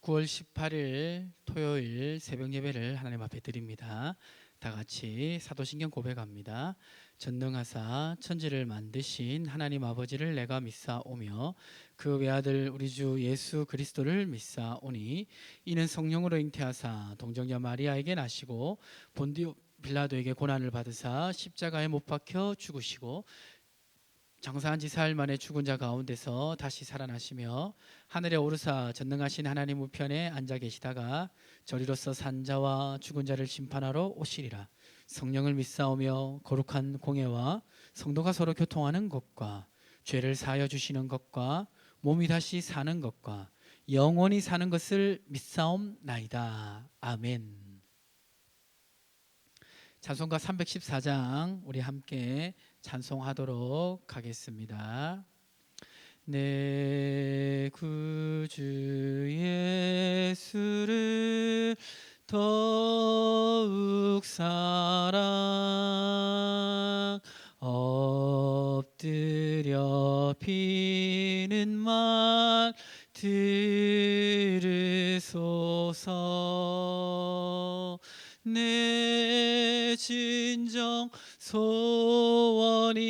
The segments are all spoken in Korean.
9월 18일 토요일 새벽 예배를 하나님 앞에 드립니다. 다 같이 사도신경 고백합니다. 전능하사 천지를 만드신 하나님 아버지를 내가 믿사오며 그 외아들 우리 주 예수 그리스도를 믿사오니 이는 성령으로 잉태하사 동정녀 마리아에게 나시고 본디오 빌라도에게 고난을 받으사 십자가에 못 박혀 죽으시고 장사한 지 사흘 만에 죽은 자 가운데서 다시 살아나시며 하늘에 오르사 전능하신 하나님 우편에 앉아 계시다가 저리로서 산 자와 죽은 자를 심판하러 오시리라. 성령을 믿사오며 거룩한 공예와 성도가 서로 교통하는 것과 죄를 사하여 주시는 것과 몸이 다시 사는 것과 영원히 사는 것을 믿사옵나이다. 아멘. 찬송가 314장 우리 함께 찬송하도록 하겠습니다. 내 구주 예수를 더욱 사랑 엎드려 비는 말 들으소서. 내 진정 소원이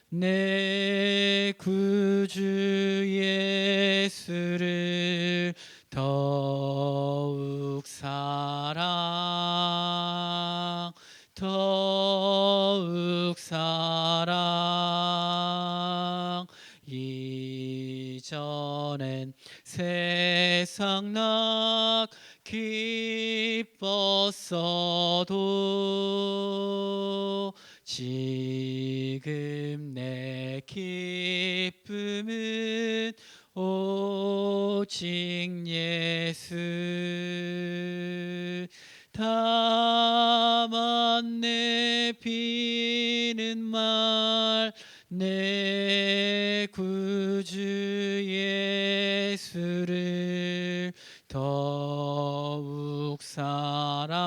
내 구주 예수를 더욱 사랑 이전엔 세상 낙 기뻤어도 지금 내 기쁨은 오직 예수. 다만 내 비는 말 내 구주 예수를 더욱 사랑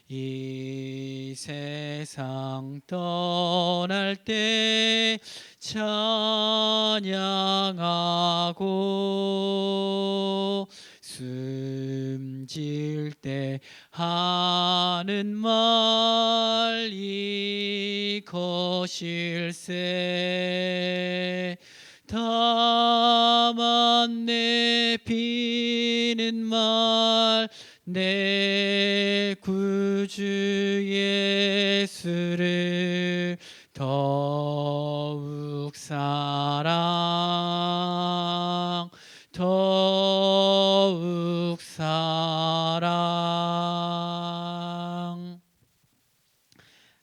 이 세상 떠날 때 찬양하고 숨질 때 하는 말 이것일세. 다만 내 비는 말 내 구주 예수를 더욱 사랑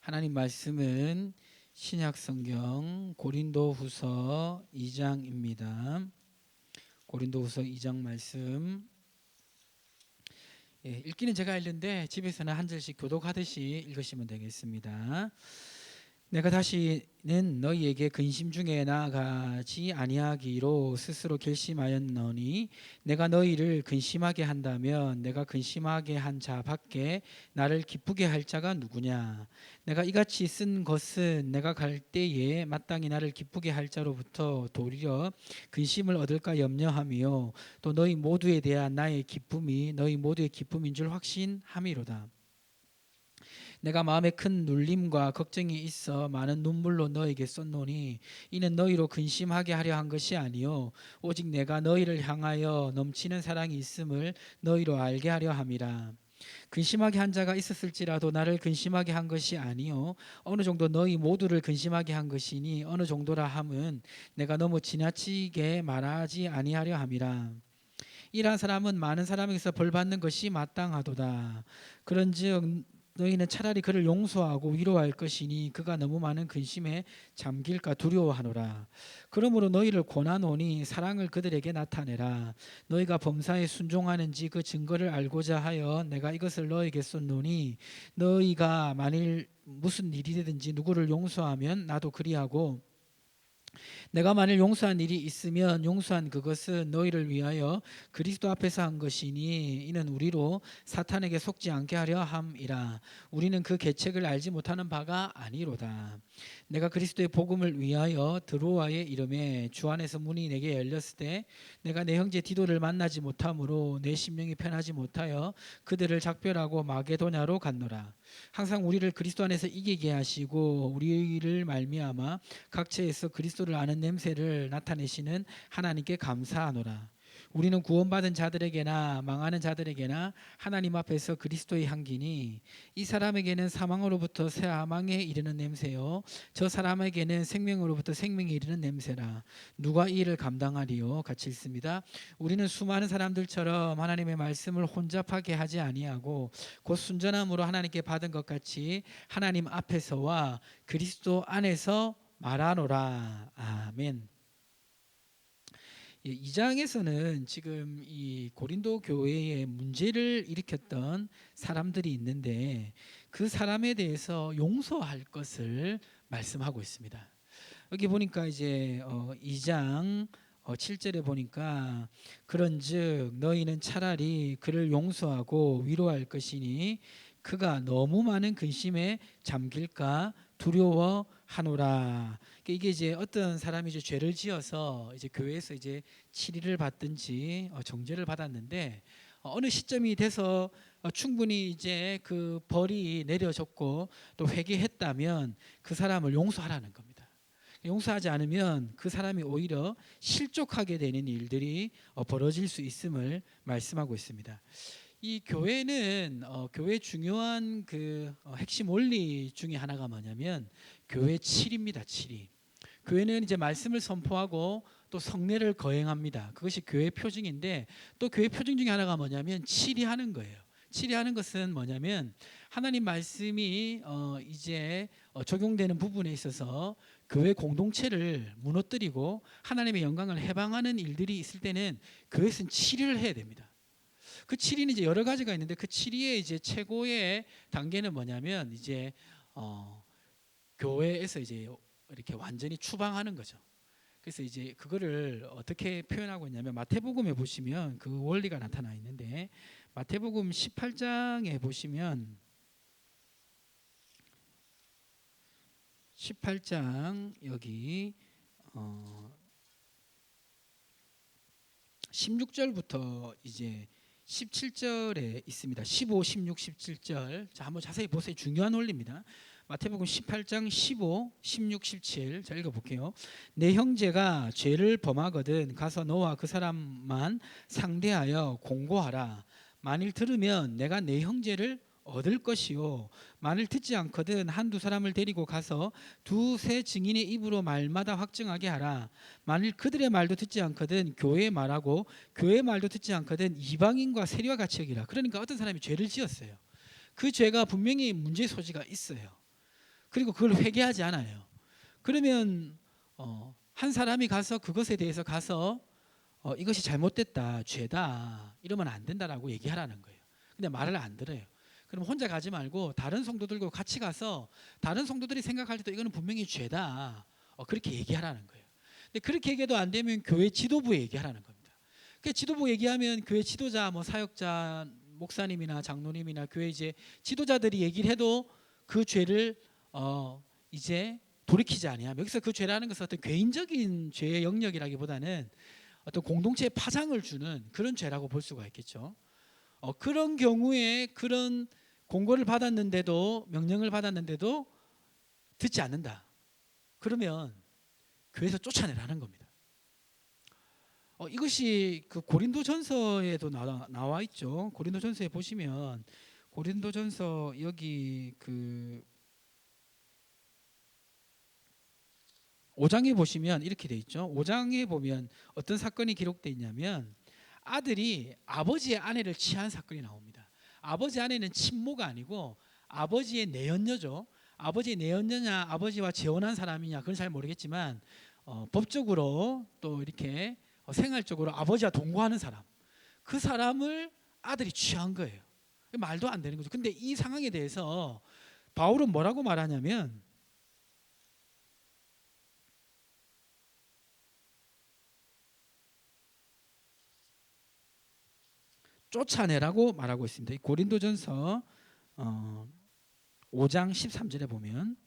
하나님 말씀은 신약성경 고린도후서 2장입니다. 고린도후서 2장 말씀 읽기는 제가 읽는데 집에서는 한 절씩 교독하듯이 읽으시면 되겠습니다. 내가 다시는 너희에게 근심 중에 나아가지 아니하기로 스스로 결심하였노니 내가 너희를 근심하게 한다면 내가 근심하게 한 자 밖에 나를 기쁘게 할 자가 누구냐. 내가 이같이 쓴 것은 내가 갈 때에 마땅히 나를 기쁘게 할 자로부터 도리어 근심을 얻을까 염려하며 또 너희 모두에 대한 나의 기쁨이 너희 모두의 기쁨인 줄 확신함이로다. 내가 마음에 큰 눌림과 걱정이 있어 많은 눈물로 너에게 썼노니 이는 너희로 근심하게 하려 한 것이 아니요 오직 내가 너희를 향하여 넘치는 사랑이 있음을 너희로 알게 하려 함이라. 근심하게 한 자가 있었을지라도 나를 근심하게 한 것이 아니요 어느 정도 너희 모두를 근심하게 한 것이니 어느 정도라 함은 내가 너무 지나치게 말하지 아니하려 함이라. 이러한 사람은 많은 사람에게서 벌 받는 것이 마땅하도다. 그런즉 너희는 차라리 그를 용서하고 위로할 것이니 그가 너무 많은 근심에 잠길까 두려워하노라. 그러므로 너희를 권하노니 사랑을 그들에게 나타내라. 너희가 범사에 순종하는지 그 증거를 알고자 하여 내가 이것을 너에게 쏟노니 너희가 만일 무슨 일이 되든지 누구를 용서하면 나도 그리하고 내가 만일 용서한 일이 있으면 용서한 그것은 너희를 위하여 그리스도 앞에서 한 것이니 이는 우리로 사탄에게 속지 않게 하려 함이라. 우리는 그 계책을 알지 못하는 바가 아니로다. 내가 그리스도의 복음을 위하여 드로아에 이름에 주 안에서 문이 내게 열렸을 때 내가 내 형제 디도를 만나지 못하므로 내 심령이 편하지 못하여 그들을 작별하고 마게도냐로 갔노라. 항상 우리를 그리스도 안에서 이기게 하시고 우리를 말미암아 각처에서 그리스도를 아는 냄새를 나타내시는 하나님께 감사하노라. 우리는 구원받은 자들에게나 망하는 자들에게나 하나님 앞에서 그리스도의 향기니 이 사람에게는 사망으로부터 사망에 이르는 냄새요 저 사람에게는 생명으로부터 생명에 이르는 냄새라. 누가 이 일을 감당하리요? 같이 읽습니다. 우리는 수많은 사람들처럼 하나님의 말씀을 혼잡하게 하지 아니하고 곧 순전함으로 하나님께 받은 것 같이 하나님 앞에서와 그리스도 안에서 말하노라. 아멘. 2장에서는 지금 이 고린도 교회에 문제를 일으켰던 사람들이 있는데 그 사람에 대해서 용서할 것을 말씀하고 있습니다. 여기 보니까 이제 2장 7절에 보니까 그런즉 너희는 차라리 그를 용서하고 위로할 것이니 그가 너무 많은 근심에 잠길까 두려워하노라. 이게 이제 어떤 사람이 이제 죄를 지어서 이제 교회에서 이제 치리를 받든지 정죄를 받았는데 어느 시점이 돼서 충분히 이제 그 벌이 내려졌고 또 회개했다면 그 사람을 용서하라는 겁니다. 용서하지 않으면 그 사람이 오히려 실족하게 되는 일들이 벌어질 수 있음을 말씀하고 있습니다. 이 교회는 교회 중요한 그 핵심 원리 중에 하나가 뭐냐면 교회 칠입니다. 칠이. 교회는 이제 말씀을 선포하고 또 성례를 거행합니다. 그것이 교회 표징인데 또 교회 표징 중에 하나가 뭐냐면 칠이하는 거예요. 칠이하는 것은 뭐냐면 하나님 말씀이 이제 적용되는 부분에 있어서 교회 공동체를 무너뜨리고 하나님의 영광을 해방하는 일들이 있을 때는 교회에서는 칠이를 해야 됩니다. 그 7위는 이제 여러 가지가 있는데 그 7위의 이제 최고의 단계는 뭐냐면 이제 교회에서 이제 이렇게 완전히 추방하는 거죠. 그래서 이제 그거를 어떻게 표현하고 있냐면 마태복음에 보시면 그 원리가 나타나 있는데 마태복음 18장에 보시면 18장 여기 16절부터 이제 17절에 있습니다. 15, 16, 17절. 자, 한번 자세히 보세요. 중요한 원리입니다. 마태복음 18장 15, 16, 17. 자, 읽어볼게요. 내 형제가 죄를 범하거든 가서 너와 그 사람만 상대하여 공고하라. 만일 들으면 내가 내 형제를 얻을 것이요 만일 듣지 않거든 한두 사람을 데리고 가서 두세 증인의 입으로 말마다 확증하게 하라. 만일 그들의 말도 듣지 않거든 교회의 말하고 교회의 말도 듣지 않거든 이방인과 세리와 같이 여기라. 그러니까 어떤 사람이 죄를 지었어요. 그 죄가 분명히 문제의 소지가 있어요. 그리고 그걸 회개하지 않아요. 그러면 한 사람이 가서 그것에 대해서 가서 이것이 잘못됐다, 죄다 이러면 안 된다라고 얘기하라는 거예요. 근데 말을 안 들어요. 그럼 혼자 가지 말고 다른 성도들과 같이 가서 다른 성도들이 생각할 때도 이거는 분명히 죄다 그렇게 얘기하라는 거예요. 근데 그렇게 얘기해도 안 되면 교회 지도부에 얘기하라는 겁니다. 그 지도부 얘기하면 교회 지도자, 뭐 사역자, 목사님이나 장로님이나 교회 이제 지도자들이 얘기를 해도 그 죄를 이제 돌이키지 아니하면 여기서 그 죄라는 것은 어떤 개인적인 죄의 영역이라기보다는 어떤 공동체에 파장을 주는 그런 죄라고 볼 수가 있겠죠. 그런 경우에 그런 공고를 받았는데도 명령을 받았는데도 듣지 않는다. 그러면 교회에서 쫓아내라는 겁니다. 이것이 그 고린도전서에도 나와 있죠. 고린도전서에 보시면 고린도전서 여기 그 5장에 보시면 이렇게 돼 있죠. 5장에 보면 어떤 사건이 기록되어 있냐면 아들이 아버지의 아내를 취한 사건이 나옵니다. 아버지 아내는 친모가 아니고 아버지의 내연녀죠. 아버지의 내연녀냐 아버지와 재혼한 사람이냐 그건 잘 모르겠지만 법적으로 또 이렇게 생활적으로 아버지와 동거하는 사람, 그 사람을 아들이 취한 거예요. 말도 안 되는 거죠. 근데 이 상황에 대해서 바울은 뭐라고 말하냐면 쫓아내라고 말하고 있습니다. 이 고린도전서 5장 13절에 보면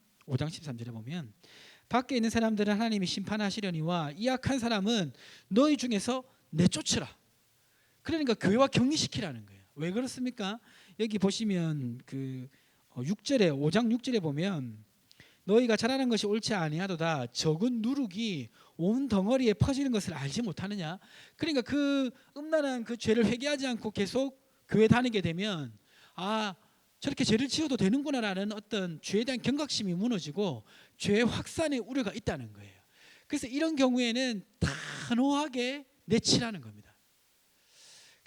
밖에 있는 사람들은 하나님이 심판하시려니와 이 악한 사람은 너희 중에서 내쫓으라. 그러니까 교회와 격리시키라는 거예요. 왜 그렇습니까? 여기 보시면 그 6절에 5장 6절에 보면 너희가 잘하는 것이 옳지 아니하도다 적은 누룩이 온 덩어리에 퍼지는 것을 알지 못하느냐. 그러니까 그 음란한 그 죄를 회개하지 않고 계속 교회 다니게 되면 저렇게 죄를 지어도 되는구나라는 어떤 죄에 대한 경각심이 무너지고 죄의 확산의 우려가 있다는 거예요. 그래서 이런 경우에는 단호하게 내치라는 겁니다.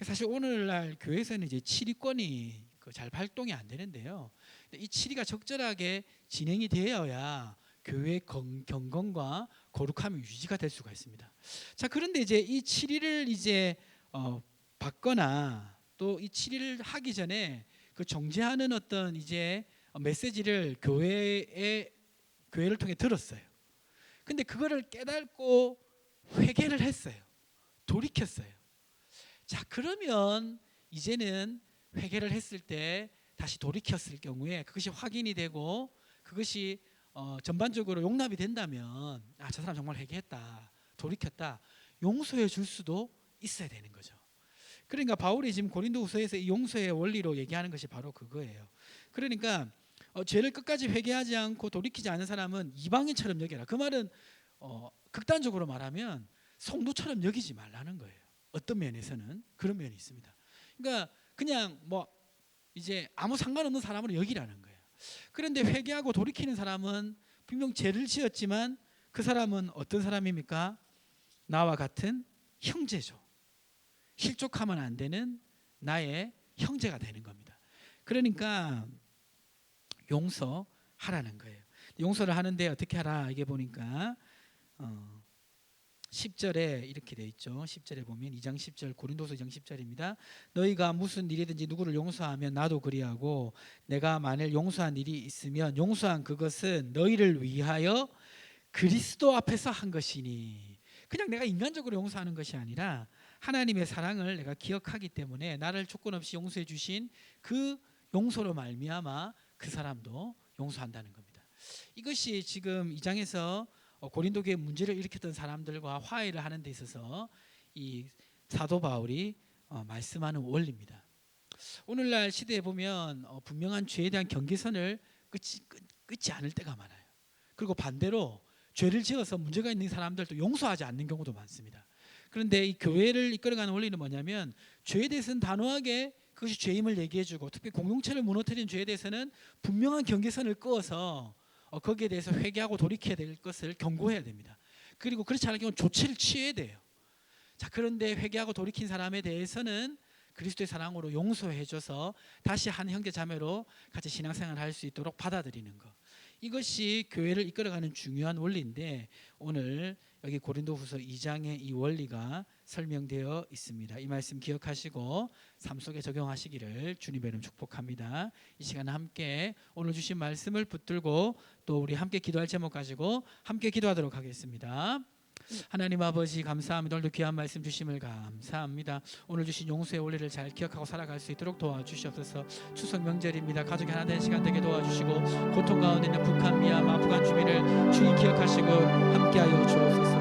사실 오늘날 교회에서는 이제 치리권이 잘 발동이 안 되는데요. 이 치리가 적절하게 진행이 되어야 교회의 경건과 거룩함이 유지가 될 수가 있습니다. 자, 그런데 이제 이 치리를 이제 받거나 또 이 치리를 하기 전에 그 정죄하는 어떤 이제 메시지를 교회를 통해 들었어요. 근데 그거를 깨닫고 회개를 했어요. 돌이켰어요. 자, 그러면 이제는 회개를 했을 때 다시 돌이켰을 경우에 그것이 확인이 되고 그것이 전반적으로 용납이 된다면 저 사람 정말 회개했다, 돌이켰다, 용서해 줄 수도 있어야 되는 거죠. 그러니까 바울이 지금 고린도후서에서 이 용서의 원리로 얘기하는 것이 바로 그거예요. 그러니까 죄를 끝까지 회개하지 않고 돌이키지 않은 사람은 이방인처럼 여겨라. 그 말은 극단적으로 말하면 성도처럼 여기지 말라는 거예요. 어떤 면에서는 그런 면이 있습니다. 그러니까 그냥 이제 아무 상관없는 사람으로 여기라는 거예요. 그런데 회개하고 돌이키는 사람은 분명 죄를 지었지만 그 사람은 어떤 사람입니까? 나와 같은 형제죠. 실족하면 안 되는 나의 형제가 되는 겁니다. 그러니까 용서하라는 거예요. 용서를 하는데 어떻게 하라? 이게 보니까 10절에 이렇게 돼 있죠. 10절에 보면 2장 10절 고린도서 2장 10절입니다. 너희가 무슨 일이든지 누구를 용서하면 나도 그리하고 내가 만일 용서한 일이 있으면 용서한 그것은 너희를 위하여 그리스도 앞에서 한 것이니. 그냥 내가 인간적으로 용서하는 것이 아니라 하나님의 사랑을 내가 기억하기 때문에 나를 조건 없이 용서해 주신 그 용서로 말미암아 그 사람도 용서한다는 겁니다. 이것이 지금 2장에서 고린도 교회 문제를 일으켰던 사람들과 화해를 하는 데 있어서 이 사도 바울이 말씀하는 원리입니다. 오늘날 시대에 보면 분명한 죄에 대한 경계선을 끊지 않을 때가 많아요. 그리고 반대로 죄를 지어서 문제가 있는 사람들도 용서하지 않는 경우도 많습니다. 그런데 이 교회를 이끌어가는 원리는 뭐냐면 죄에 대해서는 단호하게 그것이 죄임을 얘기해주고 특히 공동체를 무너뜨린 죄에 대해서는 분명한 경계선을 그어서 거기에 대해서 회개하고 돌이켜야 될 것을 경고해야 됩니다. 그리고 그렇지 않을 경우는 조치를 취해야 돼요. 자, 그런데 회개하고 돌이킨 사람에 대해서는 그리스도의 사랑으로 용서해줘서 다시 한 형제 자매로 같이 신앙생활을 할 수 있도록 받아들이는 것. 이것이 교회를 이끌어가는 중요한 원리인데 오늘 여기 고린도후서 2장에 이 원리가 설명되어 있습니다. 이 말씀 기억하시고 삶 속에 적용하시기를 주님의 이름 축복합니다. 이 시간 함께 오늘 주신 말씀을 붙들고 또 우리 함께 기도할 제목 가지고 함께 기도하도록 하겠습니다. 하나님 아버지 감사합니다. 오늘도 귀한 말씀 주심을 감사합니다. 오늘 주신 용서의 원리를 잘 기억하고 살아갈 수 있도록 도와주시옵소서. 추석 명절입니다. 가족이 하나 되는 시간 되게 도와주시고 고통 가운데 있는 북한, 미얀마, 아프간 주민을 주님 기억하시고 함께하여 주옵소서.